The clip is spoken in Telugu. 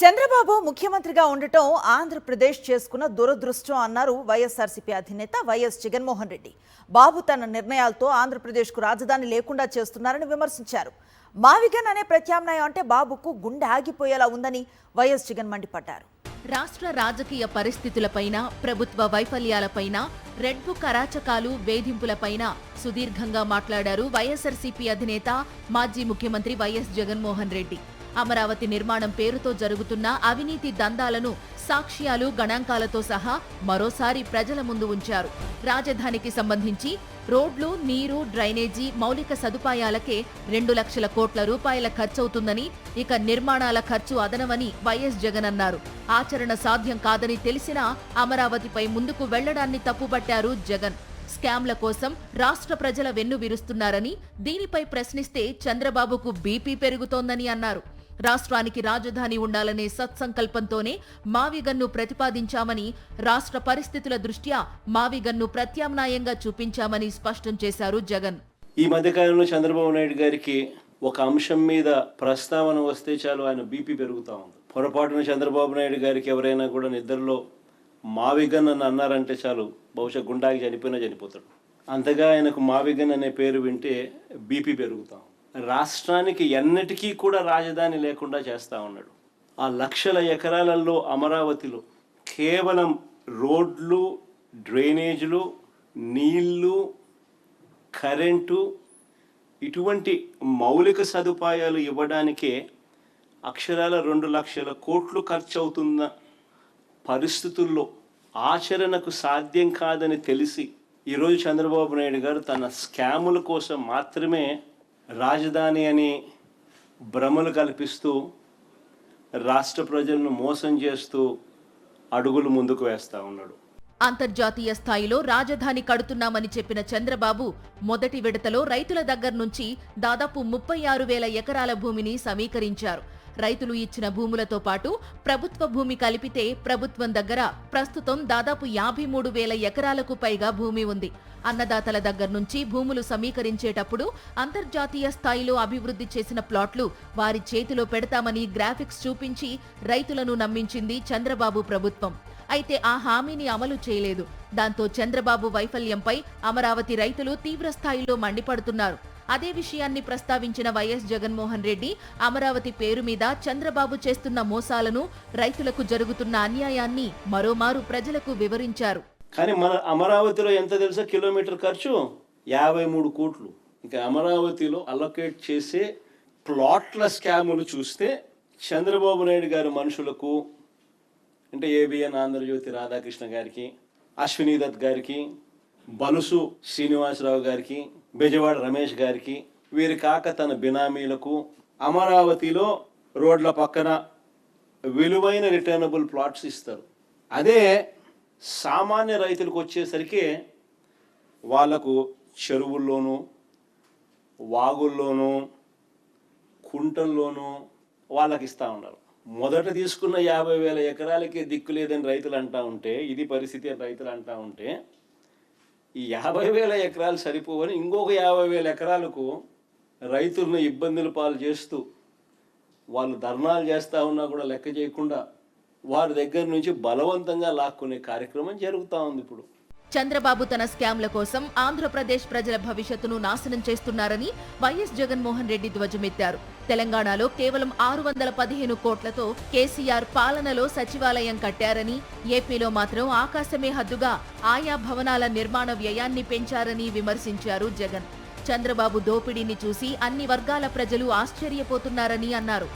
చంద్రబాబు ముఖ్యమంత్రిగా ఉండటం ఆంధ్రప్రదేశ్ చేసుకున్న దురదృష్టం అన్నారు వైఎస్ఆర్సీపీ అధినేత వైఎస్ జగన్మోహన్ రెడ్డి. బాబు తన నిర్ణయాలతో ఆంధ్రప్రదేశ్కు రాజధాని లేకుండా చేస్తున్నారని విమర్శించారు. మావిగన్ అనే ప్రత్యామ్నాయం అంటే బాబుకు గుండె ఆగిపోయేలా ఉందని వైఎస్ జగన్ మండిపడ్డారు. రాష్ట్ర రాజకీయ పరిస్థితులపైన, ప్రభుత్వ వైఫల్యాలపైన, రెడ్ బుక్ అరాచకాలు, వేధింపులపైన సుదీర్ఘంగా మాట్లాడారు వైఎస్ఆర్సీపీ అధినేత, మాజీ ముఖ్యమంత్రి వైఎస్ జగన్మోహన్ రెడ్డి. అమరావతి నిర్మాణం పేరుతో జరుగుతున్న అవినీతి దందాలను సాక్ష్యాలు, గణాంకాలతో సహా మరోసారి ప్రజల ముందు ఉంచారు. రాజధానికి సంబంధించి రోడ్లు, నీరు, డ్రైనేజీ, మౌలిక సదుపాయాలకే 2 లక్షల కోట్ల రూపాయల ఖర్చవుతుందని, ఇక నిర్మాణాల ఖర్చు అదనవని వైఎస్ జగన్ అన్నారు. ఆచరణ సాధ్యం కాదని తెలిసినా అమరావతిపై ముందుకు వెళ్లడాన్ని తప్పుపట్టారు జగన్. స్కామ్ల కోసం రాష్ట్ర ప్రజల వెన్ను విరుస్తున్నారని, దీనిపై ప్రశ్నిస్తే చంద్రబాబుకు బీపీ పెరుగుతోందని అన్నారు. రాష్ట్రానికి రాజధాని ఉండాలనే సత్సంకల్పంతోనే మావిగన్ను ప్రతిపాదించామని, రాష్ట్ర పరిస్థితుల దృష్ట్యా మావిగన్ను ప్రత్యామ్నాయంగా చూపించామని స్పష్టం చేశారు జగన్. ఈ మధ్యకాలంలో చంద్రబాబు నాయుడు గారికి ఒక అంశం మీద ప్రస్తావన వస్తే చాలు ఆయన బీపీ పెరుగుతూ ఉంది. పొరపాటున చంద్రబాబు నాయుడు గారికి ఎవరైనా కూడా నిద్రలో మావిగన్ అని అన్నారంటే చాలు, బహుశా గుండాకి చనిపోయినా చనిపోతాడు. అంతగా ఆయనకు మావిగన్ అనే పేరు వింటే బీపీ పెరుగుతాం. రాష్ట్రానికి ఎన్నటికీ కూడా రాజధాని లేకుండా చేస్తూ ఉన్నాడు. ఆ లక్షల ఎకరాలలో అమరావతిలో కేవలం రోడ్లు, డ్రైనేజీలు, నీళ్లు, కరెంటు, ఇటువంటి మౌలిక సదుపాయాలు ఇవ్వడానికే అక్షరాల 2 లక్షల కోట్లు ఖర్చు అవుతున్న పరిస్థితుల్లో ఆచరణకు సాధ్యం కాదని తెలిసి ఈరోజు చంద్రబాబు నాయుడు గారు తన స్కాముల కోసం మాత్రమే రాజధాని అని భ్రమలు కల్పిస్తూ రాష్ట్ర ప్రజలను మోసం చేస్తూ అడుగులు ముందుకు వేస్తూ ఉన్నాడు. అంతర్జాతీయ స్థాయిలో రాజధాని కడుతున్నామని చెప్పిన చంద్రబాబు మొదటి విడతలో రైతుల దగ్గర నుంచి దాదాపు 36,000 ఎకరాల భూమిని సమీకరించారు. రైతులు ఇచ్చిన భూములతో పాటు ప్రభుత్వ భూమి కలిపితే ప్రభుత్వం దగ్గర ప్రస్తుతం దాదాపు 53,000 ఎకరాలకు పైగా భూమి ఉంది. అన్నదాతల దగ్గర నుంచి భూములు సమీకరించేటప్పుడు అంతర్జాతీయ స్థాయిలో అభివృద్ధి చేసిన ప్లాట్లు వారి చేతిలో పెడతామని గ్రాఫిక్స్ చూపించి రైతులను నమ్మించింది చంద్రబాబు ప్రభుత్వం. అయితే ఆ హామీని అమలు చేయలేదు. దాంతో చంద్రబాబు వైఫల్యంపై అమరావతి రైతులు తీవ్ర స్థాయిలో మండిపడుతున్నారు. అదే విషయాన్ని ప్రస్తావించిన వైఎస్ జగన్మోహన్ రెడ్డి అమరావతి పేరు మీద చంద్రబాబు చేస్తున్న మోసాలను, రైతులకు జరుగుతున్న అన్యాయాన్ని మరోమారు ప్రజలకు వివరించారు. కానీ మన అమరావతిలో ఎంత తెలుసా కిలోమీటర్ ఖర్చు? 53 కోట్లు. ఇంకా అమరావతిలో అలొకేట్ చేసే ప్లాట్ల స్కాములు చూస్తే చంద్రబాబు నాయుడు గారి మనుషులకు, అంటే ఏబిఎన్ ఆంధ్రజ్యోతి రాధాకృష్ణ గారికి, అశ్విని దత్ గారికి, బలుసు శ్రీనివాసరావు గారికి, బెజవాడ రమేష్ గారికి, వీరి కాక తన బినామీలకు అమరావతిలో రోడ్ల పక్కన విలువైన రిటర్నబుల్ ప్లాట్స్ ఇస్తారు. అదే సామాన్య రైతులకు వచ్చేసరికి వాళ్లకు చెరువుల్లోనూ, వాగుల్లోనూ, కుంటల్లోనూ వాళ్ళకి ఇస్తూ ఉన్నారు. మొదట తీసుకున్న 50,000 ఎకరాలకి దిక్కు లేదని రైతులు అంటూ ఉంటే, ఇది పరిస్థితి అని రైతులు అంటూ ఉంటే, ఈ 50,000 ఎకరాలు సరిపోవని ఇంకొక 50,000 ఎకరాలకు రైతులను ఇబ్బందులు పాలు చేస్తూ వాళ్ళు ధర్నాలు చేస్తూ ఉన్నా కూడా లెక్క చేయకుండా వారి దగ్గర నుంచి బలవంతంగా లాక్కునే కార్యక్రమం జరుగుతూ ఉంది ఇప్పుడు. చంద్రబాబు తన స్కామ్ల కోసం ఆంధ్రప్రదేశ్ ప్రజల భవిష్యత్తును నాశనం చేస్తున్నారని వైఎస్ జగన్మోహన్ రెడ్డి ధ్వజమెత్తారు. తెలంగాణలో కేవలం 615 కోట్లతో కేసీఆర్ పాలనలో సచివాలయం కట్టారని, ఏపీలో మాత్రం ఆకాశమే హద్దుగా ఆయా భవనాల నిర్మాణ వ్యయాన్ని పెంచారని విమర్శించారు జగన్. చంద్రబాబు దోపిడీని చూసి అన్ని వర్గాల ప్రజలు ఆశ్చర్యపోతున్నారని అన్నారు.